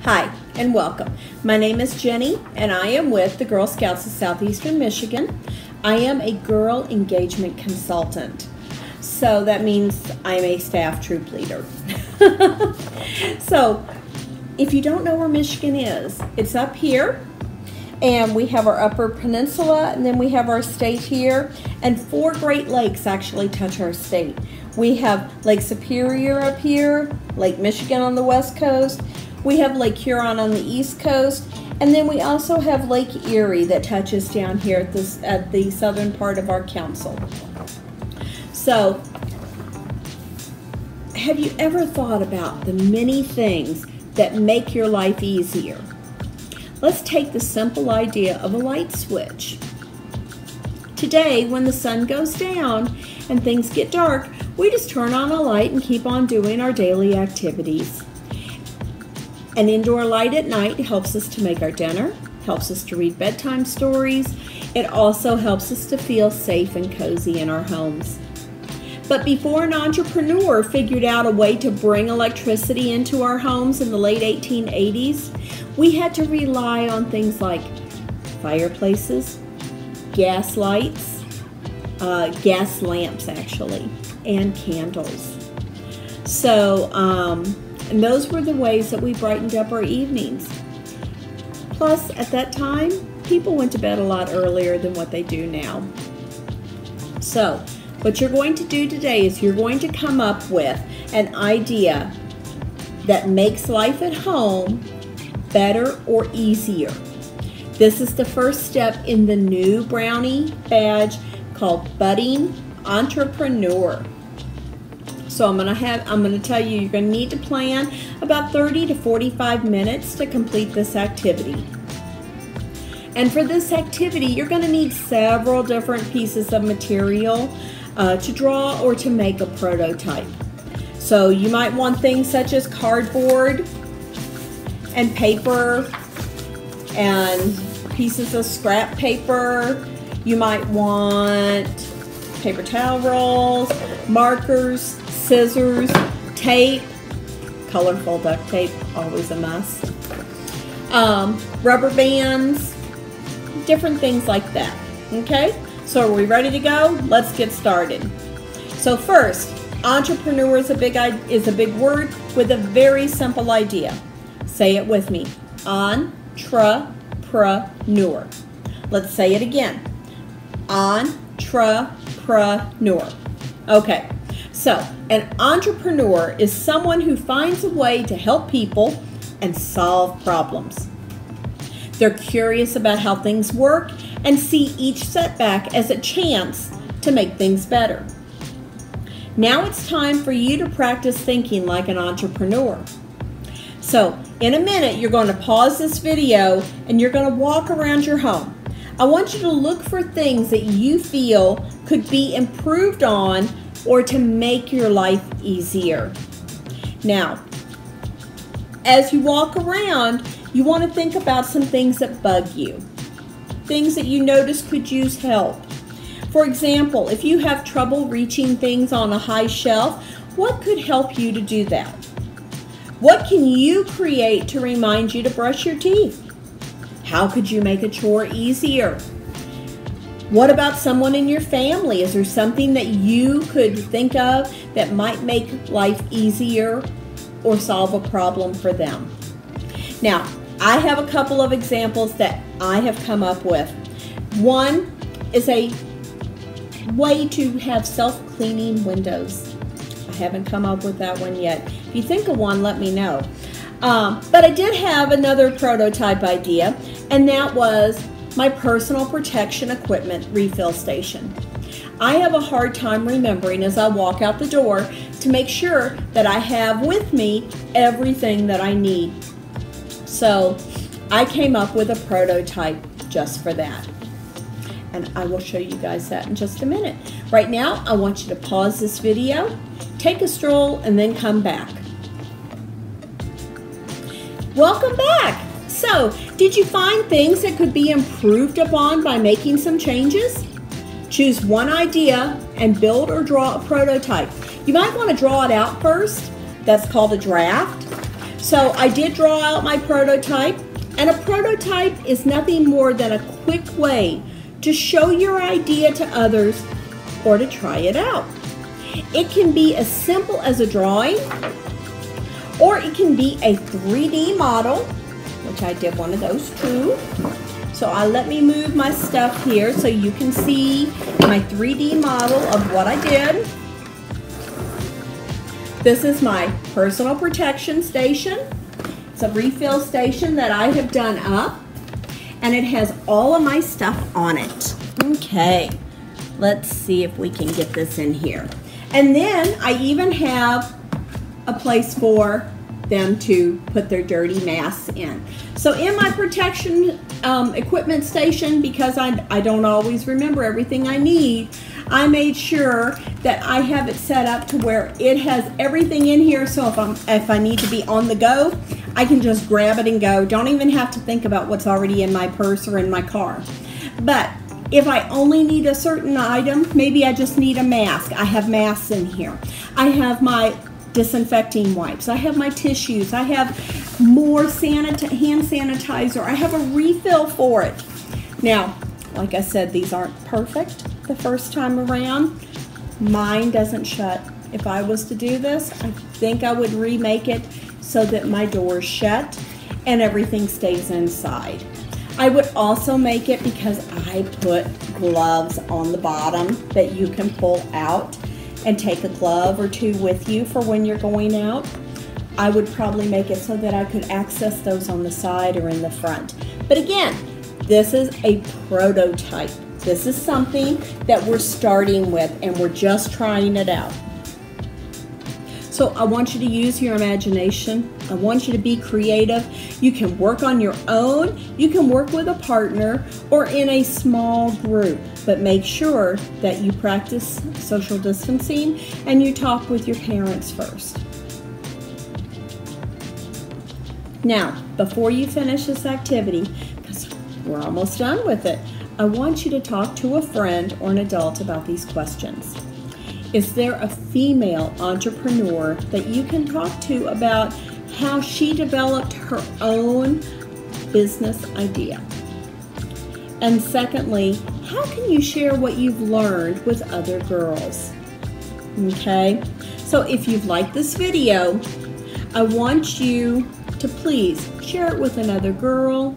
Hi, and welcome. My name is Jenny, and I am with the Girl Scouts of Southeastern Michigan. I am a Girl Engagement Consultant, so that means I'm a staff troop leader. So, if you don't know where Michigan is, it's up here, and we have our Upper Peninsula, and then we have our state here, and 4 Great Lakes actually touch our state. We have Lake Superior up here, Lake Michigan on the west coast, we have Lake Huron on the east coast, and then we also have Lake Erie that touches down here at the southern part of our council. So, have you ever thought about the many things that make your life easier? Let's take the simple idea of a light switch. Today, when the sun goes down and things get dark, we just turn on a light and keep on doing our daily activities. An indoor light at night helps us to make our dinner, helps us to read bedtime stories. It also helps us to feel safe and cozy in our homes. But before an entrepreneur figured out a way to bring electricity into our homes in the late 1880s, we had to rely on things like fireplaces, gas lights, gas lamps actually, and candles. So, and those were the ways that we brightened up our evenings. Plus, at that time, people went to bed a lot earlier than what they do now. So, what you're going to do today is you're going to come up with an idea that makes life at home better or easier. This is the first step in the new Brownie badge called Budding Entrepreneur. So I'm going to tell you, you're going to need to plan about 30 to 45 minutes to complete this activity. And for this activity, you're going to need several different pieces of material to draw or to make a prototype. So you might want things such as cardboard and paper and pieces of scrap paper. You might want paper towel rolls, markers, scissors, tape, colorful duct tape, always a must, rubber bands, different things like that. Okay, so are we ready to go? Let's get started. So first, entrepreneur is a big word with a very simple idea. Say it with me. Entrepreneur. Let's say it again. Entrepreneur. Okay. So, an entrepreneur is someone who finds a way to help people and solve problems. They're curious about how things work and see each setback as a chance to make things better. Now it's time for you to practice thinking like an entrepreneur. So, in a minute, you're going to pause this video and you're going to walk around your home. I want you to look for things that you feel could be improved on or to make your life easier. Now, as you walk around, you want to think about some things that bug you, things that you notice could use help. For example, if you have trouble reaching things on a high shelf, what could help you to do that? What can you create to remind you to brush your teeth? How could you make a chore easier? What about someone in your family? Is there something that you could think of that might make life easier or solve a problem for them? Now, I have a couple of examples that I have come up with. One is a way to have self-cleaning windows. I haven't come up with that one yet. If you think of one, let me know. But I did have another prototype idea, and that was my personal protection equipment refill station. I have a hard time remembering as I walk out the door to make sure that I have with me everything that I need. So I came up with a prototype just for that. And I will show you guys that in just a minute. Right now, I want you to pause this video, take a stroll, and then come back. Welcome back. So, did you find things that could be improved upon by making some changes? Choose one idea and build or draw a prototype. You might want to draw it out first. That's called a draft. So I did draw out my prototype, and a prototype is nothing more than a quick way to show your idea to others or to try it out. It can be as simple as a drawing, or it can be a 3D model, which I did one of those too. So let me move my stuff here so you can see my 3D model of what I did. This is my personal protection station. It's a refill station that I have done up, and it has all of my stuff on it. Okay, let's see if we can get this in here. And then I even have a place for them to put their dirty masks in. So in my protection equipment station, because I don't always remember everything I need, I made sure that I have it set up to where it has everything in here, so if I need to be on the go, I can just grab it and go. Don't even have to think about what's already in my purse or in my car. But if I only need a certain item, maybe I just need a mask. I have masks in here. I have my disinfecting wipes. I have my tissues. I have more hand sanitizer. I have a refill for it. Now, like I said, these aren't perfect the first time around. Mine doesn't shut. If I was to do this, I think I would remake it so that my doors shut and everything stays inside. I would also make it, because I put gloves on the bottom that you can pull out and take a glove or two with you for when you're going out. I would probably make it so that I could access those on the side or in the front. But again, this is a prototype. This is something that we're starting with, and we're just trying it out. So I want you to use your imagination. I want you to be creative. You can work on your own, you can work with a partner, or in a small group. But make sure that you practice social distancing and you talk with your parents first. Now, before you finish this activity, because we're almost done with it, I want you to talk to a friend or an adult about these questions. Is there a female entrepreneur that you can talk to about how she developed her own business idea? And secondly, how can you share what you've learned with other girls? Okay, so if you've liked this video, I want you to please share it with another girl.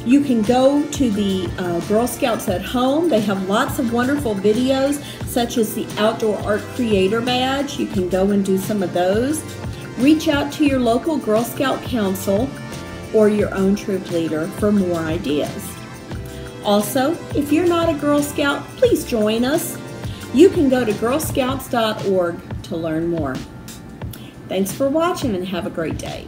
You can go to the Girl Scouts at Home. They have lots of wonderful videos, such as the Outdoor Art Creator Badge. You can go and do some of those. Reach out to your local Girl Scout Council or your own troop leader for more ideas. Also, if you're not a Girl Scout, please join us. You can go to girlscouts.org to learn more. Thanks for watching and have a great day.